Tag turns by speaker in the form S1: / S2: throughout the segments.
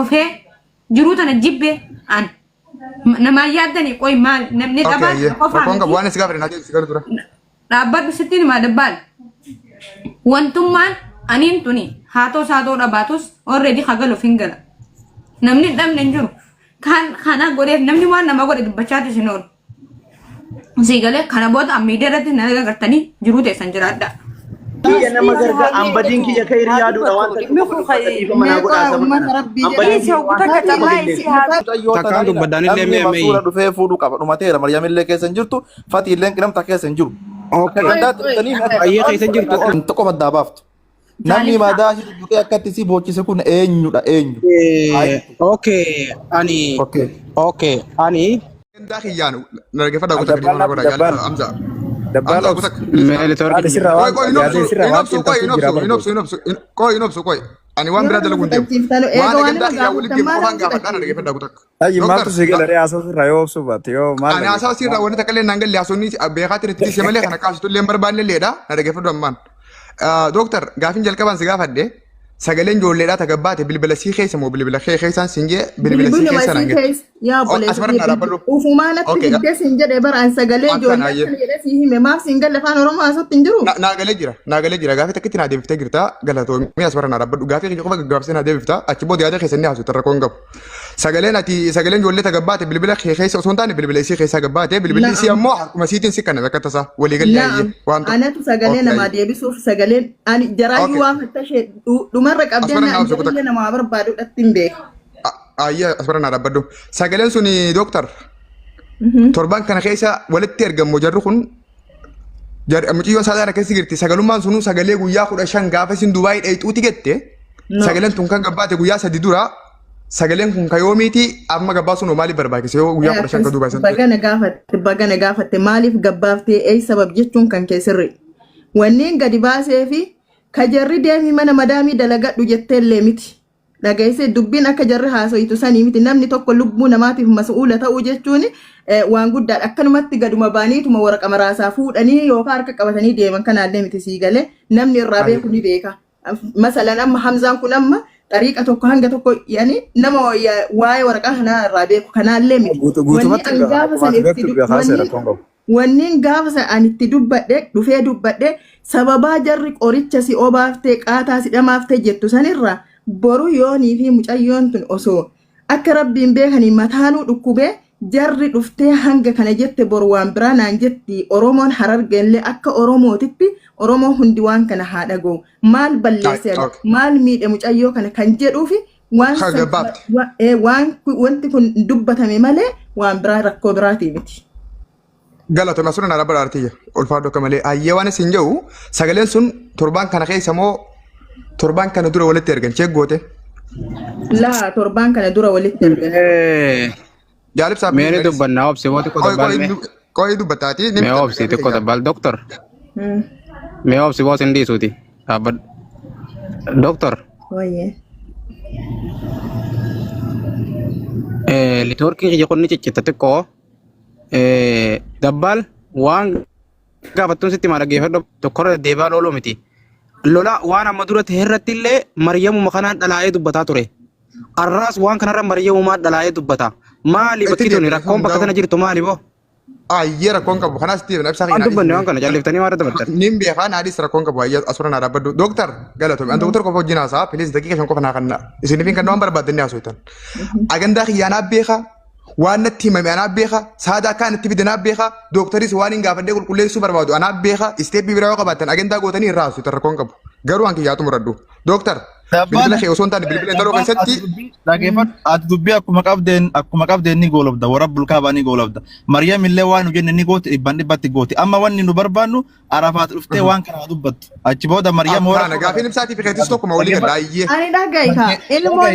S1: oofee jiruutan jibbe an nama yaaddani qoy maal namni dhabaa
S2: rakkoon qabu waan si gaafate naa jedhu si gara dura
S1: dhaabbadhu sittiin maa dabbaal wantummaan aniin tuni haatoo saatoo dhabaatus already hagalu fingala namni dhabne hin jiru kan kana godheef namni waan nama godhe dubbachaati sin oolu sigalee kana booda miidiyaa irratti na agartanii jiruu teessan jiraadha.
S3: Kiyya nama gargaa ambadiin kiyya ka hiriyaa yaadudha waan ta'eef mana
S4: Takkaan dubbadhaan illee meemee.
S2: Suura dhufee fuudhuu qaba dhumateera Maryam illee keessa hin jirtu Fatii illee qinamta keessa hin jiru.
S4: Ayyee keessa hin jirtu.
S2: Tokko maddaa baaftu. Namni madaa dhufee akkatti si boochise kun eenyudha eenyu?
S4: Ani
S2: Gandaa kiyyaan nargeeffadhaa gosa gadi mana godhaa jaalladha Hamza.
S3: Dabbaan
S2: Qoy ani waan biraa dalagu hin deemu. Waan gandaa kiyyaa walitti deemu qofaan gaafadhaa nargeeffadhaa gosa.
S3: Ayyi maaltu si galaree haasoo sirraa yoo obsu baate yoo maal?
S2: Ani haasawaa sirraa wanti takka illee naan galle haasonni beekaatiin itti dhiisee malee kana kaasitu illee barbaanne illeedha nargeeffadhu ammaan. Dooktar gaafin jalqabaan si gaafadhe sagaleen ijoolleedhaa tagabbaate bilbila sii keessa moo bilbila kee keessaan sinjee bilbila sii keessa naan jedhe.
S5: Yaa boleessi ufumaan atti hidde sin jedhe baraan sagalee ijoollee jedhe sii hime maaf sin galle afaan oromoo haasatti hin jiru.
S2: Naagalee jira gaafii takkitti naa deebiftee jirta galatoomii as barana dhaabbadhu gaafii keenya qofa gaggaabsee naa deebifta achi booda yaada keessan ni haasu tarra koon qabu. Sagaleen ijoollee tagabbaate bilbila kee keessa osoo hin taane bilbila isii keessaa gabbaate bilbilli isii ammoo harkuma siitiin si kanname akka tasaa walii galee waan ta'u.
S5: Anatu sagalee namaa deebisuuf sagaleen ani jaraayyuu waan fattashee dhumarra qabdeen illee namaa barbaadu dhatti hin beeku.
S2: Ayya as barana dhaabbadhu. Sagaleen suni dooktar torban kana keessa walitti ergamu jarri kun mucayyoon saadaan keessa jirti sagalummaan sunu sagalee guyyaa 15 gaafa isin Dubaayii dheeyxuuti gette sagaleen tun kan gabbaate guyyaa 3 dura sagaleen kun kayoomiiti amma gabbaa sunu maaliif barbaachise yoo guyyaa 15 ka Dubaayii
S5: bagana gaafatte maaliif gabbaaftee ee sabab jechuun kan keessirri wanneen gadi baasee fi ka jarri deemi mana madaamii dalagadhu jetteellee miti. Dhagaysee dubbiin akka jarri haasoyitu sanii miti namni tokko lubbuu namaatiif mas'uula ta'uu jechuun waan guddaadha akkanumatti gaduma baaniituma waraqa maraasaa fuudhanii yookaan harka qabatanii deeman kanaallee miti sii galee namni irraa beeku ni beeka. Masalan amma Hamzaan kun amma xariiqa tokko hanga tokko yaani nama waa'ee waraqaa kanaa irraa beeku kanaallee miti. Wanneen gaafa san itti dubbadhe dhufee dubbadhe sababaa jarri qoricha si obaaftee qaataa si dhamaaftee jettu sanirraa boru yoonii fi mucayyoon tun osoo akka rabbiin beekanii mataanuu dhukkubee jarri dhuftee hanga kana jette boru waan biraa naan jetti Oromoon Harargeellee akka Oromootitti Oromoo hundi waan kana haa dhaga'u maal balleessee maal miidhe mucayyoo kana kan jedhuufi wanti kun dubbatame malee waan biraa rakkoo biraatii miti.
S2: Galatoomaa sun ana baraartiyya ulfaadho kamalee ayyee waan isin jedhu sagaleen sun torban kana keessa moo torban kana dura walitti ergan cheegoote
S5: laa torban kana dura walitti ergan
S2: jaalib saab
S4: meene dubbanna obse wote ko dabbal me
S2: koy dubbataati
S4: me obse te ko dabbal doctor me obse wote ndi suti abad doctor
S5: oye
S4: litorki je konni ciccete ko dabbal waan gaafatun sitti mara geefadho tokkora deebaa looloo miti lola waan amma dura teerratti illee Maryamu makanaan dhalaa'ee dubbataa ture arraas waan kanarra Maryamu maa dhalaa'ee dubbata maali bakki tuni rakkoon bakka tana jirtu maali boo
S2: ayyee rakkoon qabu kanaas tiif nabsa
S4: hin dubbanne waan kana jalliftanii waan dabartan
S2: nin beekaan haadis rakkoon qabu ayyee asura naa dhaabbadhu dooktar galatoomi an dooktar qofa wajjin haasaa pilis daqiiqa shan qofa naa kanna isiniifin kan waan barbaaddanne haasootan agandaa kiyyaanaa beekaa waan natti himame anaa beeka saadaa kaan itti fide anaa beeka dooktaris waan hin gaafadhee qulqulleessuu barbaadu anaa beeka isteepii biraa yoo qabaatan agandaa gootanii irraa haasu tarrakkoon qabu garuu an kiyyaatu muradhu dooktar bilbila kee osoo hin taane bilbila daroo keessatti
S6: dhageeffadhu ati dubbii akkuma qabdeen ni goolabda warabbul kaabaa ni goolabda Maryam illee waan nu jenne ni gooti dhibban dhibbatti gooti amma wanni nu barbaannu Arafaat dhuftee waan kana dubbattu achi booda Maryam
S2: wara gaafiin ibsaatii fi keetis tokkuma walii galla ayyee
S5: ani dhaga'i ka ilmoo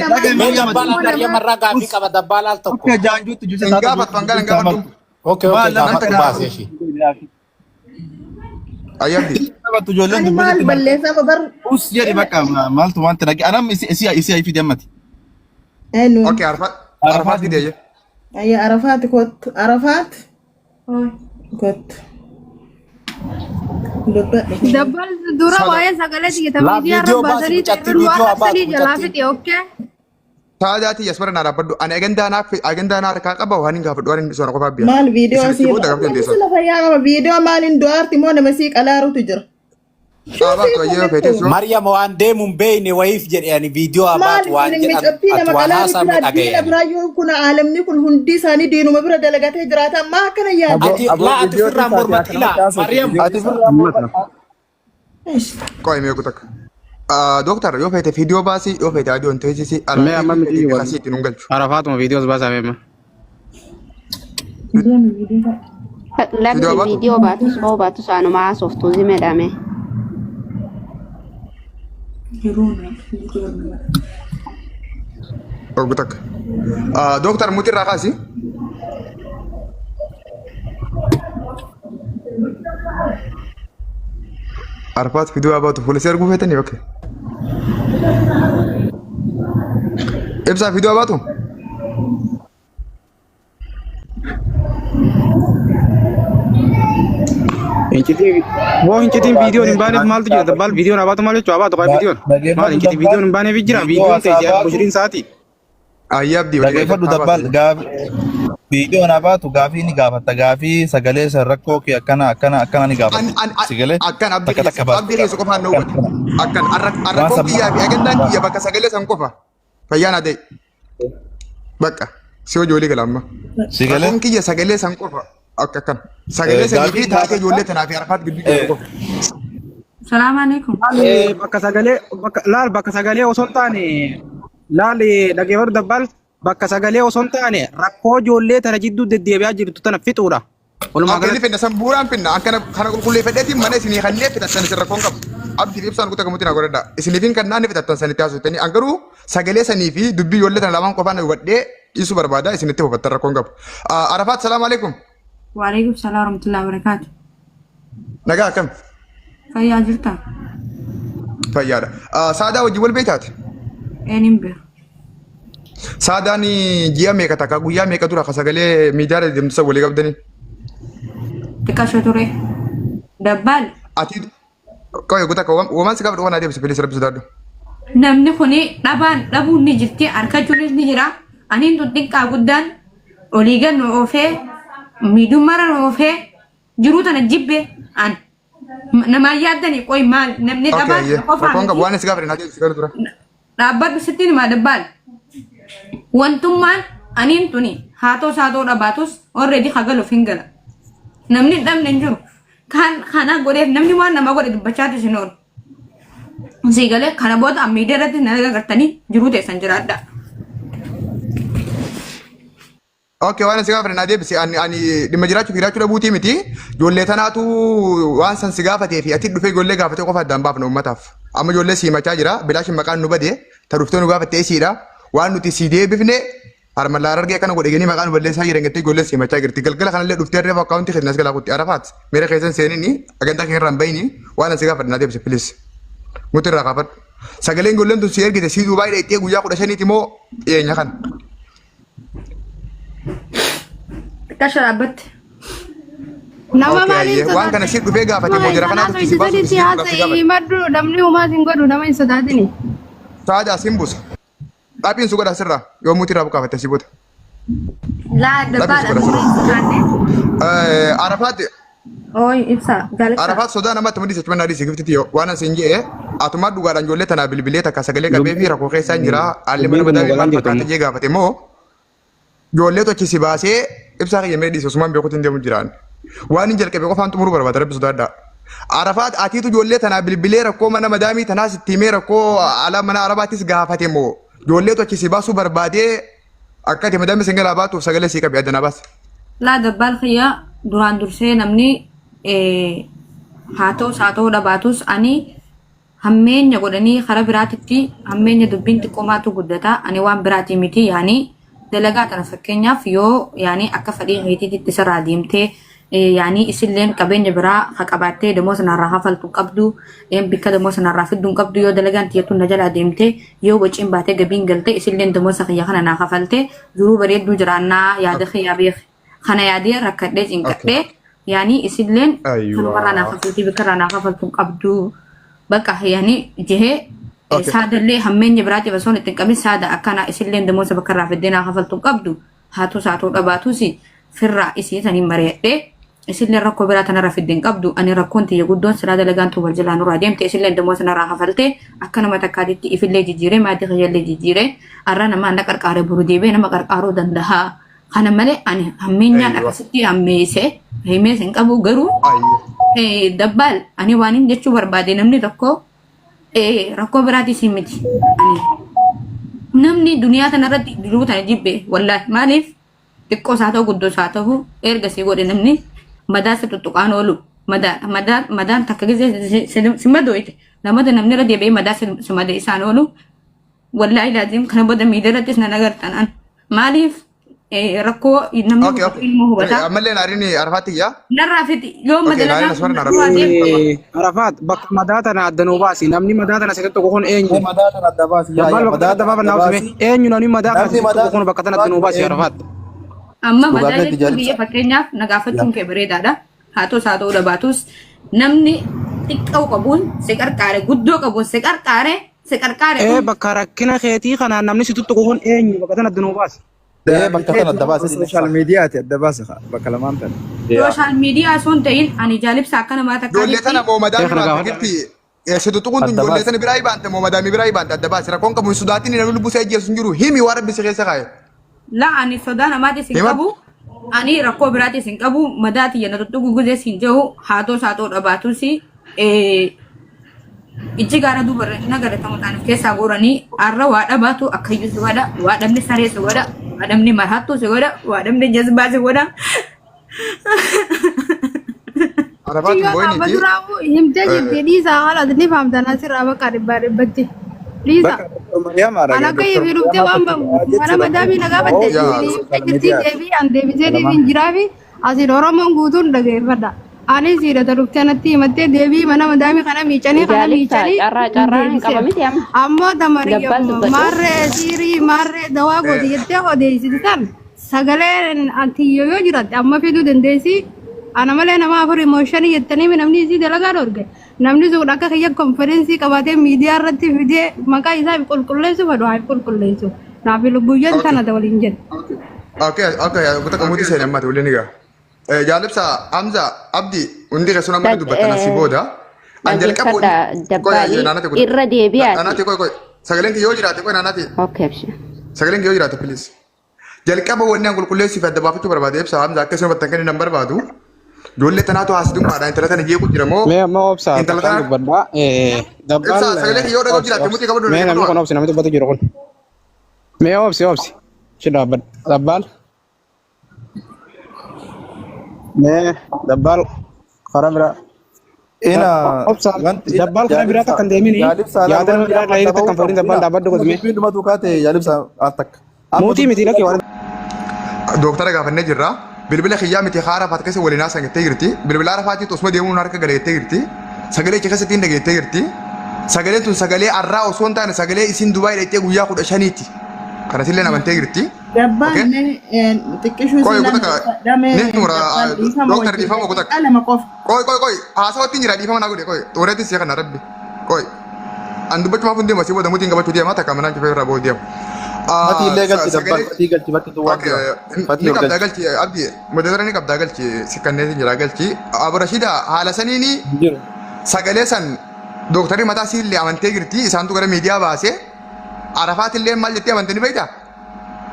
S7: namarraa gaafii qaba dabbaalaal tokko
S6: akka jaanjuutti juse
S2: hin gaafatu hangaan hin gaafatu
S7: okay gaafatu baasee
S2: ayyamdi
S6: sabatu ijoolleen
S5: maal balleessaa babar
S6: us jedhi bakka maaltu wanta dhage anam isi ay fide ammati
S5: enu
S2: okay Arafaat fide ayye
S5: ayya Arafaat kot Arafaat kot
S1: dabbal dura waa'ee sagaleeti gita miidiyaa irra baasanii jalaa fide okay
S2: saadaati yasmara naa dhaabbadhu ani agandaa naa harkaa qaba waan hin gaafadhu waan hin soona qofaa biya
S5: Maal viidiyoo
S2: Isinitti
S5: asii
S2: booda gaafii dandeessan
S5: lafa yaa viidiyoo maaliin du'aarti moo nama sii qalaarutu jira.
S2: dhaabaatu ayyee feetes yoo
S7: Maryam waan deemuun beeyne wayiif jedhe ani viidiyoo
S5: Maal
S7: abaatu waan
S5: ilmi
S7: jedhan
S5: cabbii
S7: ati
S5: nama
S7: waan
S5: qalaaru
S7: haasamu
S5: jira diina
S7: dhagaye.
S5: biraayyuu kun aalamni kun hundi isaanii diinuma bira dalagatee jiraata ammaa akkana yaadu.
S7: Ati laa ati firraan mormatti ilaa Maryam.
S2: qo'e meeku takka doktar yoo feete viidiyoo baasii yoo feete adii on teessisi
S4: Mee amma miti wal-
S2: kasii ittiin galchu
S4: Arafaatuma viidiyoos baasaa meema.
S8: Lakki viidiyoo baatus anuma haasoftu zimedhame.
S2: Orgu takka doktar muti irraa kaasi arfaat viidiyoo abaatu fuulisee arguu feetanii oke ibsaa viidiyoo abaatu
S4: Woo hincitiin viidiyoon hin baaneef maaltu jira dabbal viidiyoon abaatu maal jechuu abaatu qaba viidiyoon maal hincitiin viidiyoon hin baaneef jira viidiyoon ta'e bushiriin sa'aatii.
S2: ayyaa abdii
S6: Dhaggeeffadhu dabbal viidiyoon abaatu gaafii ni gaafata gaafii sagalee san rakkoo kee akkana ni gaafata sagalee
S2: akkan
S6: takka takka
S2: abdii keessa qofaan na hubate akkan arrakoo kiyyaa fi agandaan kiyya bakka sagalee san qofa fayyaan adee bakka si hojii olii gala amma
S6: sagalee
S2: rakkoon kiyya sagalee san qofa akkan sagalee sanii fi taatee ijoollee tanaa fi arfaat gidduu jiru qofa.
S1: Salaamu alaikum.
S4: Bakka sagalee osoo hin taane laal dhaggeeffadhu dabbal bakka sagalee osoo hin taane rakkoo ijoollee tana jidduu deddeebi'aa jirtu tana fixuudha. Walumaa
S2: Akkanni
S4: galatti
S2: finna san bu'uuraan finna akkana kana qulqulleeffadheetiin mana isinii kanneen fitattan isin rakkoon qabu. Abdii fi ibsaan kutaa gamuutiin godhadha. Isiniifin kan naanni fitattan sanitti haasofitanii an garuu sagalee sanii fi dubbii ijoollee tana lamaan qofaan hubadhee dhiisuu barbaada isinitti hubattan rakkoon qabu. Arafaat salaamu alaikum.
S1: Waalaikum salaam warahmatullahi wabarakatuh.
S2: Nagaa akkam?
S1: Fayyaa jirta?
S2: Fayyaadha. Saadaa wajjin wal beektaati?
S1: Eenyuun beeku?
S2: Saadaan ji'a meeqa takka guyyaa meeqa dura ka sagalee miidiyaa deemtisa walii qabdanii?
S1: Xiqqashoo ture. Dabbal.
S2: Ati qo'ee guutaa uumaan si gaafa dhuwan adeemsa bilis rabbi sodaadhu.
S1: Namni kuni dhabuun ni jirti harkachuunis ni jira. Aniin tun xiqqaa guddaan olii gan nu oofee miidhummaara nu oofee jiruu tana jibbe an namaan yaaddanii qoy maal namni dhabaan
S2: Rakkoon qabu waan si gaafa dhinaa deemsi gara dura.
S1: dhaabbadhu sittiin himaa dabbal. Wantummaan aniin tuni haatoo saatoo dhabaatus already hagaluuf hin gala. Namni dhabne hin jiru. Kana godheef namni waan nama godhe dubbachaatu isin oolu. Sii galee kana booda miidiyaa irratti na agartanii jiruu teessan jiraadha.
S2: Oke waan si gaafa dhinaa deebisi ani dhimma jiraachuu dhabuutii miti ijoollee tanaatu waan san si gaafatee fi ati dhufee ijoollee gaafatee qofa addaan baafna uummataaf. Amma ijoollee si himachaa jira bilaashin maqaan nu badee ta dhuftee nu gaafattee isiidha waan nuti si deebifne harmalaa argee kana godhe ganii maqaan balleessaa jiran gattee ijoollee si himachaa jirti galgala kanallee dhuftee reefa akkaawuntii keessatti galaa kutti arafaat meera keessan seenini agantaa keenya irraa hin bayini waan si gaafa dhinaa deebisi filis muti irraa kaafadhu sagaleen ijoolleen tun si ergite si duubaa hidheettee guyyaa 15 moo dhiyeenya kana.
S1: Xiqqasho dhaabbatti.
S8: Nama maaliin
S2: waan kana si dhufee gaafatee moo jira kanaatu si baasu si
S8: haasa'ii maddu namni uumaa hin godhu nama hin sodaatini.
S2: Saadaa sin buusa. Dhaabiin su godha sirraa yoo muti irraa buqaafatte si buuta.
S1: Laa dabbaadha.
S2: Arafaat
S1: Ooyi ibsa gaalessa.
S2: Arafaat sodaa namatti maddi sechuma naadii si giftiti yoo waan asin jee atumaa dhugaadhaan ijoollee tanaa bilbilee takka sagalee qabee fi rakkoo keessaa hin jira haalli mana madaa fi maal fakkaata jee gaafate moo ijoollee tochi si baasee ibsaa kiyya mee dhiise osumaan beekuutiin deemu jiraan. Waan hin jalqabe qofaan xumuruu barbaada rabbi sodaadhaa. Arafaat atiitu ijoollee tanaa bilbilee rakkoo mana madaamii tanaa sitti himee rakkoo ala mana arabaattis gaafate moo ijoollee tochi si baasuu barbaadee akka ati madaamii singalaa baatuuf sagalee sii qabe addanaa baase.
S1: Laa dabbaal kiyya duraan dursee namni haa ta'us haa ta'uu dhabaatus ani hammeenya godhanii karaa biraatitti hammeenya dubbiin xiqqoomaatu guddata ani waan biraatii miti yaanii dalagaa kana fakkeenyaaf yoo yaanii akka fedhii keetiitti sirraa deemtee yaanii isilleen qabeenya biraa haqabaattee damoo sanarraa hafaltu qabdu bikka damoo sanarraa fidduun qabdu yoo dalagaan tiyyattuun na jalaa deemtee yoo wociin baatee gabiin galte isilleen damoo sakiyya kana naa hafaltee jiruu bareedduu jiraannaa yaada kiyyaa beek kana yaadee rakkadhee cinqadhee yaanii isilleen kanumarraa naa hafaltii bikkarraa naa hafaltuun qabdu bakka yaanii jehee
S2: أوكي.
S1: سادة اللي همين براتي بسون التنقبي سادة أكنا إسلين دموسة بكرة في الدين خفلتم قبدو هاتو ساتو أباتوسي في الرئيسي تاني مريئة إسلين ركو براتنا رفي الدين قبدو أني ركونتي يقودون سرادة لغانتو والجلان راديم تي إسلين دموسة نرا خفلتي أكنا متكادتي إفي اللي جيجيري ما تخيال اللي جيجيري أرانا ما نكر كاري بروديبي نما كارو دندها خانا مالي أني همين نان
S2: أيوة.
S1: أكسيتي هميسي هميسي نقبو غرو
S2: أيوه
S1: dabbal ani waanin jechuu barbaade namni tokko rakkoo biraatis hin miti ani namni duniyaa kanarratti jiruu tana jibbe wallahi maaliif xiqqoo isaa ta'u guddoo isaa ta'u erga si godhe namni madaa si tuttuqaan oolu madaan takka gisee si madooyte lamata namni irra deebi'ee madaa si made isaan oolu wallahi laazim kana booda miidiyaa irrattis nan agartan an maaliif rakkoo namni
S2: أوكي أوكي
S1: ilmoo hubata
S2: أمال لنا أريني عرفاتي يا
S1: narraa fiti yoo
S2: أوكي نارين
S1: madalagaa
S2: أسمرنا
S4: Arafat bakka madaatana addanuu baasi namni madaatana sitti tokko kun eenyu?
S6: Madaatan adda baasi.
S4: Dabbal bakka adda baafan naaf sime eenyu namni madaatana sitti tokko kun bakka tana addanuu baasi Arafat.
S1: amma
S6: Dhugaatiitti
S1: madaa jechuun
S6: jaalisa.
S1: biyya fakkeenyaaf nagaafachuun kee bareedaadha. Haa ta'uu dhabaatus namni xiqqoo qabuun si qarqaare guddoo qabuun si qarqaare
S4: Bakka rakkina keetii kanaan namni sitti tokko kun eenyu bakka tana addanuu baasi.
S6: Bakka tan adda baasi.
S9: Social media ti adda baasa bakka lamaan tan.
S1: sooshaal miidiyaa sun ta'in ani jaalibsa akka namaa takkaa
S2: جولي تنا مو مدام
S4: يا خرقاوة.
S2: قلتي سيدو تكون جولي تنا براي بانت مو مدام براي بانت الدباس ركون كم سوداتي نقول لبوس أجي سنجرو هيمي وارد بس غير سخاية
S1: la ani sodaa namaati sin qabu ani rakkoo biraati sin qabu madaati yana tuttuqu guzee sin jiru haa ta'uu dhabaatus ijji gaara dubarra nagaratamu ta'aniif keessaa goranii arra waa dhabaatu akkayyuu si godha waa dhabni saree si godha waa dhabni marhattuu si godha waa dhabni jazbaa si godha
S2: عرفات
S8: Sigaa
S2: بويني
S8: qaama
S2: دي
S8: duraamu himtee jirti dhiisaa haala ni fahamtan asirraa bakka dhibbaa dhibbatti. Dhiisaa.
S9: Mariyaam Arage.
S8: Ana akka ifi dhuftee waan mana madaamii nagaa badde jirti deebii an deebisee deebiin jiraa fi asiin Oromoon guutuun dhageeffadha. Anis siidhata dhuftee natti himattee deebii mana madaamii kana miicanii kana miicanii
S10: carraan hin qabamiti amma.
S8: ammoo tamarii
S10: Gabbaan dubbatu.
S8: maarree siirii maarree dawaa gooti jettee odeessisitan sagaleen antiyyo yoo jiratte amma fiduu dandeessi. Ana malee nama afur emotionii jettanii namni isii dalagaa dhorge namni sun akka kiyya konferensii qabatee miidiyaa irratti fidee maqaa isaa qulqulleessu fedhu haa qulqulleessu naaf lubbuyyan tana waliin jedhe.
S2: اوكي اوكي قلت لك موتي سينما ما تقول لي جالبسا حمزه عبدي وندي رسول ما دبت انا سيبودا انجل كابو
S10: irra deebi'aati.
S2: انا تي كوي سغلين كي يوجراتي كوي انا تي
S10: Okay, abshir.
S2: سغلين كي يوجراتي بليز jalqaba wanni angul kulleessi fi adda baafachuu barbaade ibsa hamza akkasuma battan kan nan barbaadu jolle tanaatu haasdummaadha intala tana jeequ jira moo
S4: Mee amma obsaa
S2: intala
S4: takkaan
S2: tana
S4: dubbadhaa. Dabbal.
S2: ibsa sagalee yoo dhagoo jiraate muti qabadu
S4: Mee namni kun obsi namni dubbatu jiru kun. Mee obsi. Shi dabbal. Dabbal. Mee dabbal karaa biraa.
S6: Ina
S4: Dabbal karaa biraa takkan deemini. Yaada nama biraa irraa takkan fuudhin dabbal dhaabbadhu godhime.
S6: Dhuma tukaate yaalibsa atak.
S4: Mootii miti lakkii waan.
S2: dooktara gaafannee jirra bilbila xiyyaa miti haara faat keessa waliin haasan jettee jirti bilbila haara faatiitu osuma deemuun harka gala jettee jirti sagalee kee keessatti hin dhageettee jirti sagaleen tun sagalee arraa osoo hin taane sagalee isin Dubaay dhaqxee guyyaa 15ti kanatillee namantee jirti.
S5: Gabbaan xiqqishuu
S2: Koy kutaka ni tumura doktor difama kutaka
S5: qalama qofa.
S2: koy haasawatti jira difama naa godhe koy xooreetti siya kana rabbi koy an dubbachuma fuun deema si booda mutiin gabachuu deema takka manaan cufee irraa booda deema.
S6: Mati illee galchi dabbal fatii galchi bakki tu waan jira.
S2: Ni qabdaa galchi abdi modera ni qabdaa galchi si kanneen jira galchi abarashida haala saniini
S6: Jiru.
S2: sagalee san dooktarri mataa siillee amantee jirti isaantu gara miidiyaa baase arafaatillee maal jettee amantee ni beektaa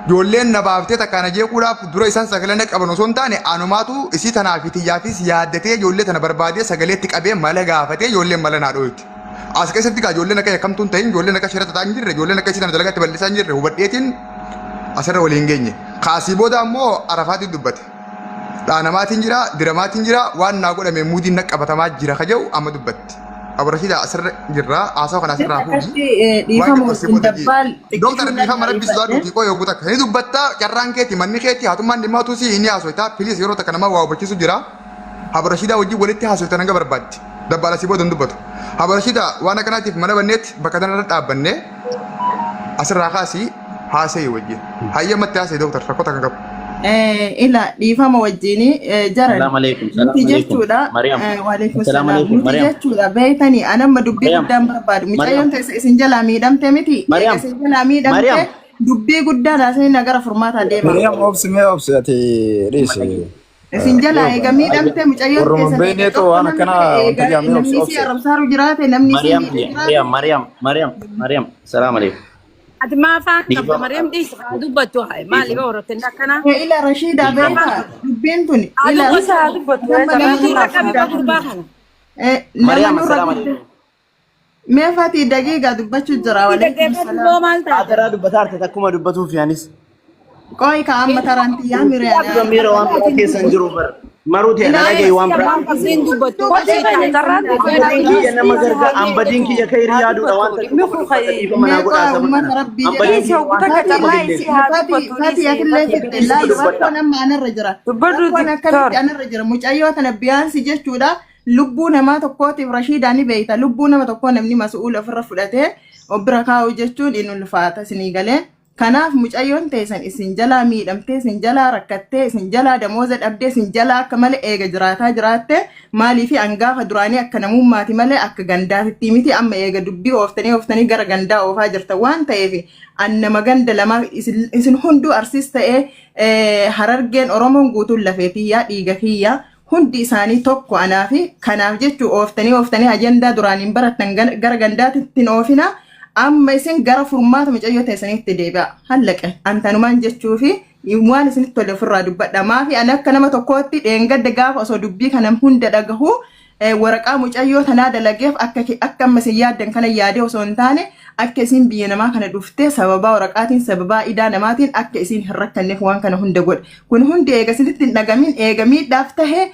S2: ijoolleen na baaftee takkaan jeequudhaaf dura isaan sagalee na qaban osoo hin taane anumaatu isii tanaa fi xiyyaafis yaaddatee ijoollee tana barbaadee sagaleetti qabee mala gaafatee ijoolleen mala naa dhooyti. As keessatti gaa ijoolleen akka yakkamtuun ta'in ijoolleen akka shirata ta'an jirre ijoolleen akka isii tana dalagatti bal'isaa hin jirre hubadheetiin asirra waliin geenye. Kaasii booda ammoo arafaatiin dubbate. Dhaanamaatiin jira diramaatiin jira waan naa godhame muudiin na qabatamaa jira ka jedhu amma dubbatti. Abarashida asirra jirra haasawa kana asirraa fuudhi. Dooktar dhiifama rabbi sodaa duutii koo yogguu takka ni dubbatta carraan keeti manni keeti haatummaan dhimmaatu si inni haasoita filis yeroo takka nama waa hubachiisu jira. Abarashida wajjin walitti haasoita nanga barbaaddi. Dabbaala si booda dubbatu. Abarashida waan akkanaatiif mana banneetti bakka kanarra dhaabbannee asirraa kaasii haasa'e wajjin. Hayyamatti haasa'e dooktar rakkoo takka qabu.
S5: إلى ديفما وجيني جرى
S3: السلام عليكم السلام
S5: نتي
S3: عليكم
S5: جتودا
S3: مريم
S5: وعليكم
S3: السلام
S5: السلام
S3: عليكم
S5: نتي
S3: مريم
S5: جتودا بيتني أنا ما دبي
S3: مريم
S5: قدام برباد مش
S3: مريم
S5: أيون تسنجلا ميدم تمتي
S3: مريم
S5: سنجلا ميدم
S3: مريم
S5: دبي قدام لازم نجار فرمات ديما
S9: مريم أوبس ما أوبس أتي ريش
S5: سنجلا إيجا ميدم تم مش أيون
S9: ورم بينيتو أنا كنا وانتجا مي أوبس
S5: نمني
S9: أوبس
S5: سي أرمسارو جراتي نمني سي
S3: مريم مريم السلام عليكم
S1: ati ma fa
S3: ديفا
S1: kabda Maryam dis dubbatu hay mali ba waratin kana
S5: إلى رشيدة بيتا بنتني إلى
S1: dubbatu ka kabi ba gurbahana
S3: مريم
S5: لما
S3: السلام
S5: نور
S3: عليكم
S5: ما فاتي دقيقة دبتشو جرا وعليكم السلام
S3: أترى دبتار تكما دبتو في أنيس
S5: كوي كأم ترانتي يا ميريانا
S3: ضمير وان برا سنجرو بر maruti ana rage wan bra
S1: sin dubbatu
S3: أنا ما زرقا أم بدين كي يكير يادو روان تكما mana
S5: ميكو
S3: goda
S5: أم
S3: sama
S5: ربي
S3: am badin ki
S5: فاتي يا كل لا يبقى أنا ما أنا الرجرة أنا كنت أنا الرجرة مش أيوة أنا بيان سجى شودا لبونا ما تقوتي برشيد أني بيتا لبونا ما تقونا مني مسؤول في الرفلته وبركاو جتون إنه الفاتة سنيجله kanaaf mucayyoon teessan isin jalaa miidhamtee isin jalaa rakkattee isin jalaa damooza dhabdee isin jalaa akka malee eega jiraatte maalii fi angaafa duraanii akka namummaati malee akka gandaatitti miti amma eega dubbii ooftanii gara gandaa oofaa jirta waan ta'eef annama ganda lama isin hunduu arsiis ta'ee harargeen oromoon guutuun lafee kiyyaa dhiiga kiyyaa hundi isaanii tokko anaa fi kanaaf jechuu ooftanii ajandaa duraaniin barattan gara gandaatitti oofina. amma isin gara furmaata mucayyoo teessanitti deebi'a hallaqe antanumaan jechuu fi waan isinitti tole ofirraa dubbadha maafi ani akka nama tokkootti dheengadda gaafa osoo dubbii kana hunda dhagahu waraqaa mucayyoo tanaa dalageef akka amma isin yaaddan kana yaadee osoo hin taane akka isin biyya namaa kana dhuftee sababaa waraqaatiin sababaa idaa namaatiin akka isin hin rakkanneef waan kana hunda godhe kun hundi eega isinitti hin dhagamin eega miidhaaf tahee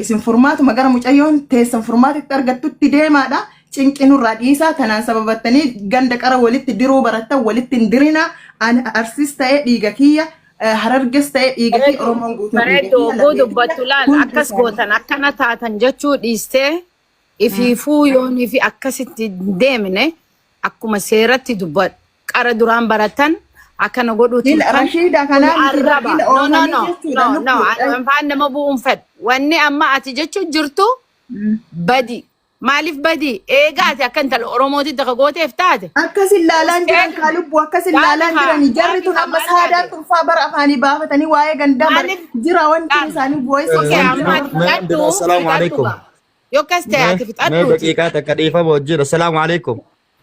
S5: isin furmaatuma gara mucayyoon teessan furmaatitti argattutti deemaadha. cinqinurraa dhiisaa kanaan sababattanii ganda qara walitti diruu barattan walitti hin dirina arsiis ta'ee dhiiga kiyya hararges ta'ee dhiiga kiyya oromoon guutuu
S1: bareedduu oguu dubbattu laal akkas gootan akkana taatan jechuu dhiistee ifiifuu yoonii fi akkasitti deemne akkuma seeratti dubbadhu qara duraan baratan akkana godhuutiin
S5: Rashiida kanaan
S1: no afaan nama bu'uun fedhu wanni amma ati jechuu jirtu badi maaliif badi eegaati akka intala oromooti daka gooteef taate
S5: akkasin laalaan jiran kaalubbu akkasin laalaan jiran jarri tun amma saadaan tunfaa bara afaanii baafatanii waa'ee gandaa bara jira wanti isaanii bu'eessu
S9: السلام عليكم
S1: yookas ta'e ati
S9: ما
S1: fixadhuuti
S9: دقيقة كيف موجود السلام عليكم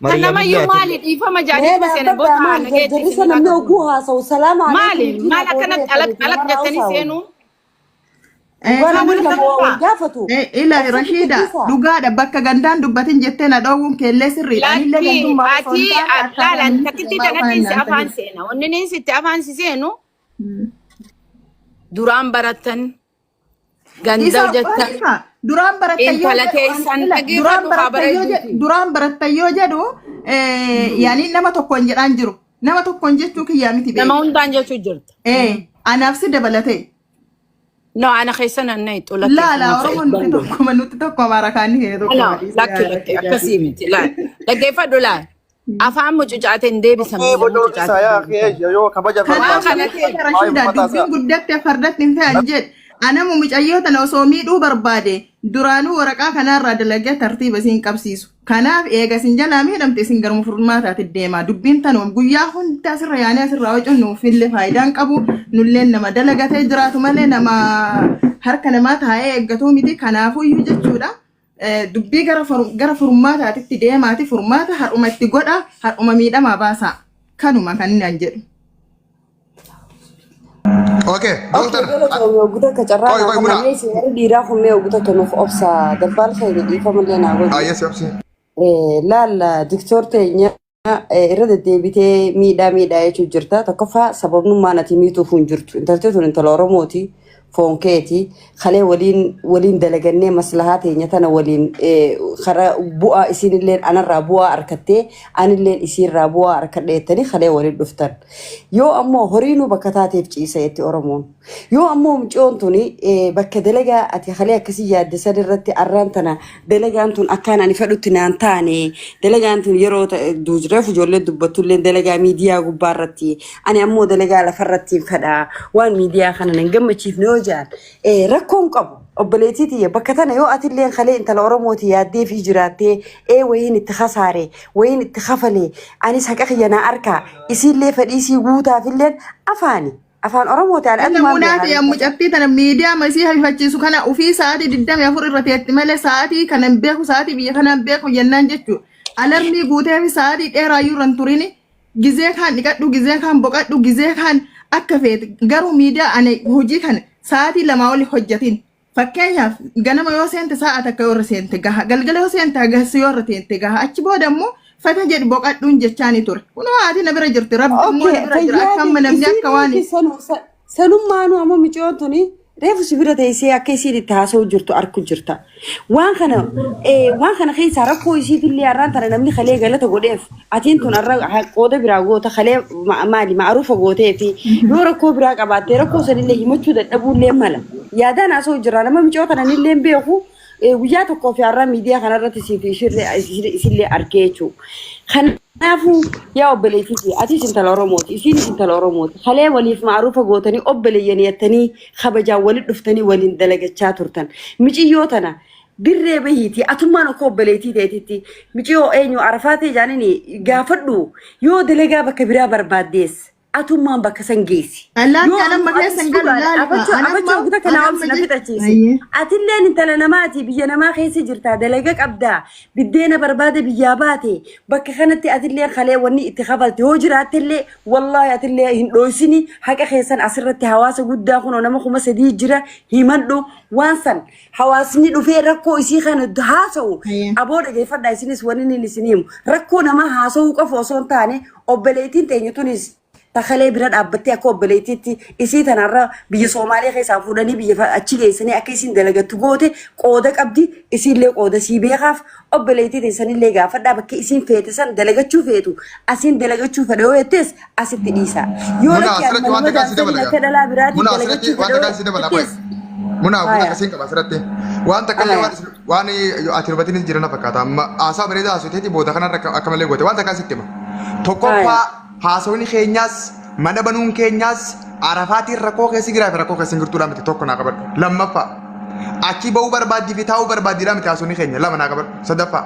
S1: kanamayyuu maali dhiifama jaaniif seena bota maali maal akkanatti alak jettanii seenuu
S5: ila Rashiida dhugaadha bakka gandaan dubbatin jettee na dhoowwuun keellee sirriidha anillee gandummaa
S1: ati laalan takkitti tanatti si afaan seena onniniin sitti afaan si seenu duraan baratan ganda jettan
S5: duraan barattan yoo jedhu yaani nama tokkoon jedhaan jiru nama tokkoon jechuu kiyyaa miti
S1: nama hundaan jechuu jirta
S5: anaaf si dabalate
S1: no ana keessan annay xulatti
S5: la oromoon nuti tokko maarakaanii kee tokko
S1: lakki akkasii miti laal dhaggeeffadhu laal afaan mucucaateen deebisan
S5: Rashiida dubbiin guddatte fardatti hin fe'an jedhe anamu mucayyoo tana osoo miidhuu barbaade duraanuu waraqaa kanarraa dalagee tartiiba isin qabsiisu kanaaf eega isin jalaa miidhamte isin garuma furmaataatti deema dubbiin tanuma guyyaa hunda asirra yaanee asirraa wacuun nuufillee faayidaan qabu nulleen nama dalagatee jiraatu malee nama harka namaa taa'ee eeggatuu miti kanaafuyyuu jechuudha dubbii gara furmaataatti deemaati furmaata har'uma itti godha har'uma miidhamaa baasa kanuma kan inni jedhu.
S2: Oke, dokter.
S10: Guta kacarra
S2: Koi, muna.
S10: dira khume guta kanu ofsa darbal khayri di famale na go.
S2: Yes, yes.
S10: La doctor teenya irada debite miida jechu jirta tokkofa sababnu maanati miitu fun jirtu intarte tun intala oromoti فونكيتي خلي ولين دلجني مصلحاتي نتنا ولين خرا بوا يصير اللين أنا رابوا أركتة أنا اللين يصير رابوا أركتة تاني خلي ولين دفتر يو أمو هرينو بكتاتي في سيتي أورمون يو أمو مجون توني بك دلجة أتي خليها كسية دسر الرتي أرانتنا دلجة أنتون أكان أنا فلوتنا أنتاني دلجة أنتون يرو دوجرف جولة دبتولين دلجة ميديا غبارتي أنا أمو دلجة على فرتي فدا وان ميديا خلنا نجمع شيف نوجان ركون قبو أبليتي بكتنا يو أتلين خلي أنت الأورموتي يادي في جراتي وين اتخاصاري وين اتخافلي أنا سكاخي أنا أركا يصير لي فريسي ووتا في الليل أفان أورموتي على
S5: أنا مناتي يا مجبتي تنا ميديا مسيها بفتشي سكنا وفي ساعتي قدام يا فور الرتيات مال ساعتي كان بيكو ساعتي بيا كان بيكو جنان جتو ألرمي قوتي في ساعتي رايو رنتوريني جزء كان نكتو جزء كان بقتو جزء كان أكفيت جرو ميديا أنا هجي كان ساعتي لما أولي حجتين فكيف جانا ما يوسين تساعة كيور سين تجاه قال يوسين تجاه سيارة تجاه أشبه دمو فتجد بقتو جتاني تور ونو عادي نبرة جرت رب مو نبرة جرت كم من أمجاد كواني
S10: سلام ما أنا أمو مجودني ريف سبيرة تيسي أكيسي تهاسو جرتو أركو جرتا وان خنا خي ساركو يسيد اللي أران ترى نمني خليه قالته قديف أتين تون أرى قودة براغو تخليه مالي معروفة قوتي في يوركو براغ أباد تركو سن اللي يمشو ده أبو اللي مالا يا ده ناسو جرانا ما مجوتنا اللي بيخو وياتو كوفي أرى ميديا خنا رتسي في يصير أركيتشو خنافو يا أبليتي أتيش أنت الأورموت يصير أنت الأورموت خليه وليف معروفة قوتني أبلي يعني التاني خبجا ولد دفتني ولين دلقة شاتورتن مجي يوتنا بالربيتي أتمنى كوبليتي تيتي مجي يو أينو عرفاتي جانني قافدو يو دلقة بكبيرة برباديس أتمنى بكسنجيسي
S5: الله أنا ما كسنجل لا
S10: أبغى كده كنا عم نفيد أشيسي أتلين أنت لنا ماتي بيجنا ما خيسي جرتا دلقك أبدا بدينا بربادة بيجاباتي بك خنتي أتلين خليه وني اتخافلتي هوجر أتلي والله أتلي هندوسني حكا خيسان أسرتي حواسه قد أخون ونما خمسة دي جرا هيمندو وانسان حواسني دو في ركو يسي خان هاسو أبودا جيفر دايسينيس ونيني لسنيم ركو نما هاسو كفوسون تاني أبليتين تينيتونيس تخلي براد أبتي أكو بليتي إسي تنارا بيجي سومالي خي سافوداني بيجي فأشيلي سني أكيسين دلقة تقوتي قودك أبدي إسي اللي قودة سيبي خاف أبليتي تنساني اللي غافر دابك إسين فيتسان دلقة تشوفيتو أسين دلقة تشوفه لو يتس أسين تنيسا يورك يا من مدى سنة كده لا براد دلقة تشوفه
S2: منا كسين كبا سرتي وانت كان واني اتربتني جيرنا فكاتا اسا بريدا اسوتي بودا كان اكمل غوتي وانت كان سيتما توكوفا haasawni keenyaas mana banuun keenyaas arafaatiin rakkoo keessa giraaf rakkoo keessa ngirtuudha miti tokko naa qabadhu lammaffaa achi ba'uu barbaaddi fi taa'uu barbaaddiidha miti haasawni keenya lama naa qabadhu sadaffaa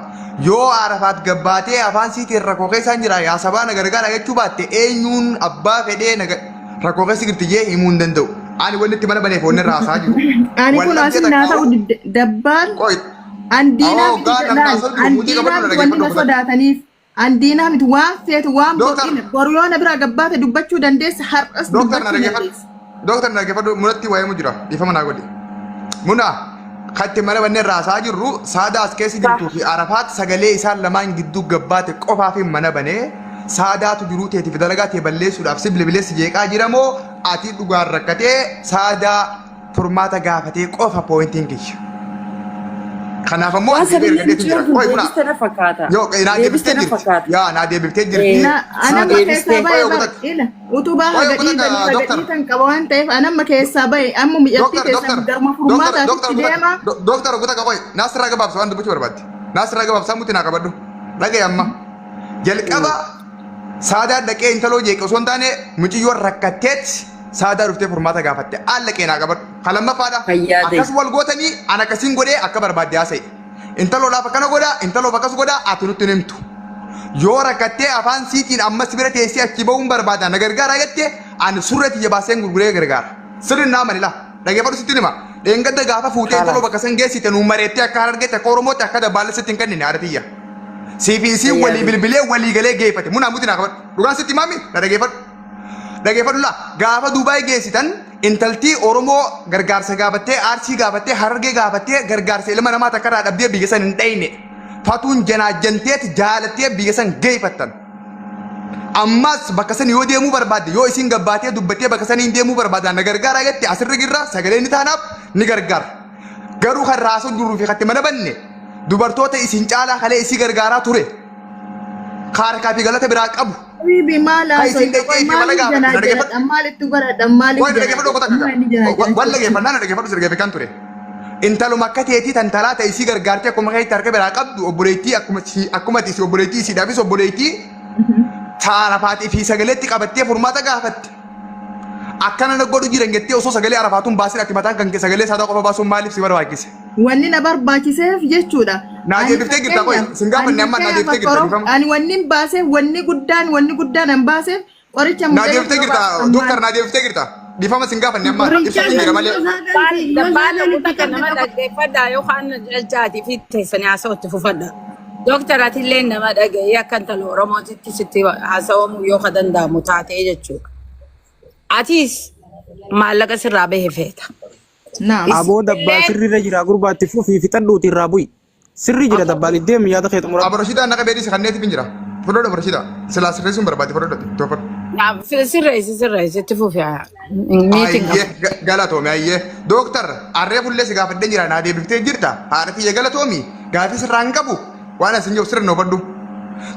S2: yoo arafaat gabbaatee afaan siitiin rakkoo keessa hin jira yaa sabaa na gargaara jechuu baatte eenyuun abbaa fedhee rakkoo keessa girti jee himuu hin danda'u ani wanni itti mana baneef wanni irraa haasaa jiru
S5: ani kun asin naa ta'u dabbaan andiinaa wanni sodaataniif عندنا متوان فيت وان بقين بريونا برا جبات دبتشو دندس حرس
S2: دكتور نرجع مرتي ويا مجرا يفهمنا قولي منا خدت مرة بني الرأس أجر رو سادا أسكيسي جبتو في عرفات سجلي إنسان لما يجدو جبات قفا في منا بني سادا تجرو تيتي في درجات يبلش ولا في بلس جيك أجرامو أتي تجار ركتة سادا فرماتا جافتي قفا بوينتينكش خنا فمو أسيبير كده تجرا كوي منا يو نادي بتجرا يا نادي بتجرا
S5: أنا ما كيسابي إلا وتوبا هذا تنكبوان تيف أنا ما كيسابي أمو ميجتي تيسام درما فرماتا تيجيما
S2: دكتور أقول لك كوي ناس راجع باب سوان دبوش بربادي ناس راجع باب سامو تنا كبردو راجع أما جلك أبا سادا دكين إنت لو جيك وسون تاني مجي يور ركتت سادا رفته فرماتا قافته الله كينا كبر خلما فادا أكاس والقوتني أنا كسين قولي أكبر بعد ياسي إنت لو لا فكنا قودا إنت لو فكاس قودا أتنو تنمتو يورا كتة أفان سيتين أما سبيرة تيسي أكيبون بربادا نغرغار أجتة أن سورة يباسين غرغرة غرغار سرنا نام الله لكن فرو سيتين ما دينغ ده غافا فوتين إنت لو فكاسين جه سيتين نمرتة كارر جه تكورمو تكاد بالله سيتين كنني نعرفيا سيفيسي ولي بالبلة ولي غلي جه فتى منا مودي ناقبر روغان سيتين مامي نرجع Dhaggeeffadhu gaafa Dubaay geessitan intaltii Oromoo gargaarsa gaafattee Arsii gaafattee Harargee gaafattee gargaarsa ilma namaa takka irraa dhabdee biyya san hin dhayne fatuun janaajjanteet jaalattee biyya san geeffattan ammas bakka san yoo deemuu barbaadde yoo isin gabbaatee dubbattee bakka saniin deemuu barbaadda na gargaara jetti asirra girra sagalee ni taanaaf ni gargaara garuu kan raasuun duruu fi katti mana banne dubartoota isin caalaa kalee isii gargaaraa ture kaarkaa fi galata biraa qabu.
S5: Bibi mala so maalitti godhadha maalitti
S2: walla geeffannaa na dhageeffadhu sirgeeffe kan ture intaluma akka teetii tantalaa ta'e isii gargaartee akkuma keetti harka biraa qabdu obboleettii akkuma isii obboleettii isiidhaafis obboleettii taarafaatii fi sagaleetti qabattee furmaata gaafatte akkana na godhu jiran jettee osoo sagalee arafaatuun baasii ati mataan kan sagalee saadaa qofa baasuun maaliif si barbaachise?
S5: Wanni na barbaachiseef jechuudha.
S2: Naa deebiftee jirta qoy sin gaafanne amma naa deebiftee jirta.
S5: Ani wanni baasee wanni guddaan an baaseef qoricha
S2: naa deebiftee jirta dooktar naa deebiftee jirta. Difama sin gaafanne amma ibsa jira malee.
S10: Dabbaala guddaa nama dhaggeeffadhaa yookaan jalchaati fi teessanii haasawatti fufadha. Dooktarati illee nama dhaga'ee akka intala Oromootitti sitti haasawamuu yoo ka danda'amu taatee jechuudha. Atis maallaqa sirraa bahee feeta.
S4: Aboo dabbaa sirriirra jira gurbaatti fuufii fixadhuuti irraa bu'i. Sirri jira dabbaan deemu yaada keetu muraasa.
S2: Abarashida naqa beedisi kanneetiif hin jira. Fudhadhu abarashida. Silaa sirreessuun barbaade fudhadhu.
S10: Sirreessi itti fuufii.
S2: Galatoome ayyee. Dooktar arree fullee si gaafadhee jira naa deebiftee jirta. Haadha kiyya galatoomi. Gaafii sirraa hin qabu. Waan asin jiru sirri noofadhu.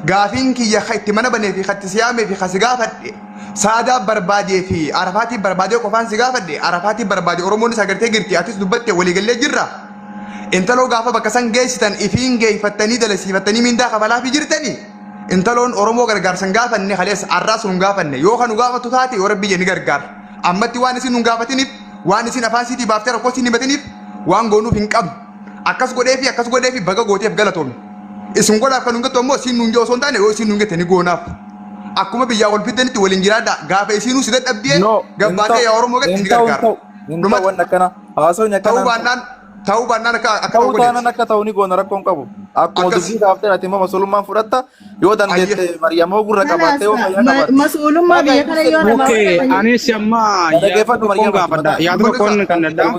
S2: Gaafiin kiyya itti mana banee fi katti siyaamee fi kasi gaafadhe. Saadaa barbaadee fi arafaatii barbaadee qofaan si gaafadhe. Arafaatii barbaadee Oromoon isa agartee jirti. Atis dubbattee waliigallee jirra. Intaloo gaafa bakka san geessitan ifiin geeffattanii dalasiifattanii mindaa kafalaa fi jirtanii. Intaloon Oromoo gargaarsan gaafanne kalees arraas nun gaafanne yoo kan nu gaafatu taate yoo rabbi ni gargaara. Ammatti waan isin nun gaafatiniif waan isin afaan siitii baaftee rakkoo isin himatiniif waan goonuuf hin qabnu. Akkas godhee fi baga gooteef galatoome. Isin godhaaf kan nun gattu ammoo isin nun osoo hin taane yoo isin nun gatte ni goonaaf. Akkuma biyyaa wal fiddanitti waliin jiraadha gaafa isinuu si dadhabdee gabbaatee yaa Oromoo gatti ni gargaara. Ta'uu baannaan
S6: akka ta'u ni goona rakkoon qabu. Akkuma dubbii kaaftee ati immoo mas'uulummaan fudhatta yoo dandeette Mariyamoo gurra qabaattee yoo fayyaa qabatte.
S5: Mas'uulummaa biyya kana yoo nama
S4: Anis amma
S6: dhaggeeffadhu Mariyamoo gaafadha.
S4: yaaduma koon kan daddaa.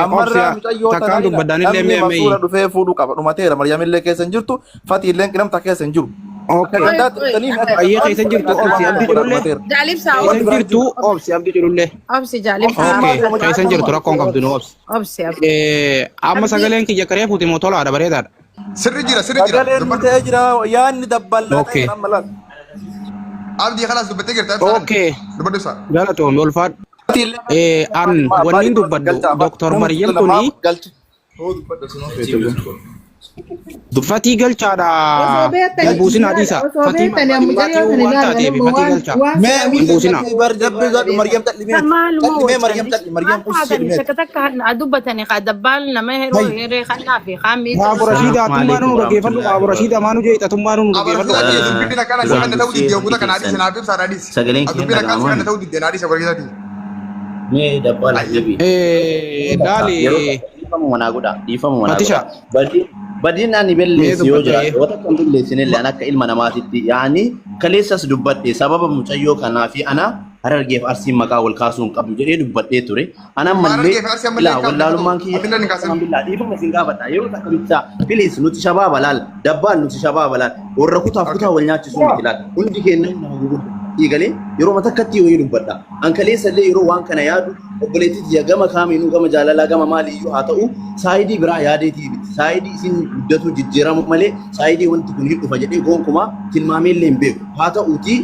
S6: Ammarraa mucayyoo
S4: takkaan dubbadhaan illee mee
S6: masuura dhufee fuudhuu qaba dhumateera Mariyamillee keessa hin jirtu Fatii illee qinamta keessa hin jiru.
S4: Ayyee keessa jirtu obsi abdii jirullee.
S10: Jaalibsaa
S4: Keessa jirtu obsi abdii jirullee.
S10: obsi jaalibsaa.
S4: Keessa jirtu rakkoon qabdu nu obsi.
S10: Obsi
S4: Amma sagaleen kiyya karee fuuti moo tolaadha bareedaadha.
S2: sirri jira.
S6: Sagaleen nu ta'ee jira yaanni dabballee ta'e nama laal.
S2: Abdii kalaas dubbattee jirta. Dubbadhu isaa.
S4: Galatoome ulfaadhu. An wanni dubbadhu Dr. Maryam tuni Fatii galchaadha. Buusina Adiisa. Fatii waan taateef fatii galchaa. Buusina.
S6: Maryam tadhimee. Maryam tadhimee. Maryam kushii.
S10: Takka dubbatanii dabbaan nama yeroo hiree kanaa fi haamii.
S4: Qabu Rashiida tummaan nu dhageeffadhu. Qabu Rashiida maanu jeeta tummaan nu dhageeffadhu.
S2: Dubbina kana sana ta'uu diddee guutaa kana adiis naaf ibsaa adiis. Dubbina kana sana ta'uu diddee adiis gorgeessati.
S3: Mee dabbala jebi.
S4: Daali. Fatisha.
S3: Badin ani belleessi yoo jira wata kan belleessinillee an akka ilma namaatitti yaani kaleessas dubbadhe sababa mucayyoo kanaa fi ana harargeef arsiin maqaa wal kaasuu hin qabdu jedhee dubbadhee ture. Ana mallee ilaa wallaalummaan kiyya alhamdulillah dhiifama isin gaafadha yeroo takka bitta piliis nuti shabaaba laal dabbaan nuti shabaaba laal warra kutaa wal nyaachisuu miti laal hundi keenya nama gurguddaa galee yeroo matakkatti wayii dubbadha. An kaleessallee yeroo waan kana yaadu obboleettitti gama kaamiinuu gama jaalalaa gama maaliyyuu haa ta'u saayidii biraa yaadeetii miti. Saayidii isin guddatu jijjiiramu malee saayidii wanti kun hin dhufa jedhee gonkumaa tilmaameellee hin beeku. Haa ta'uutii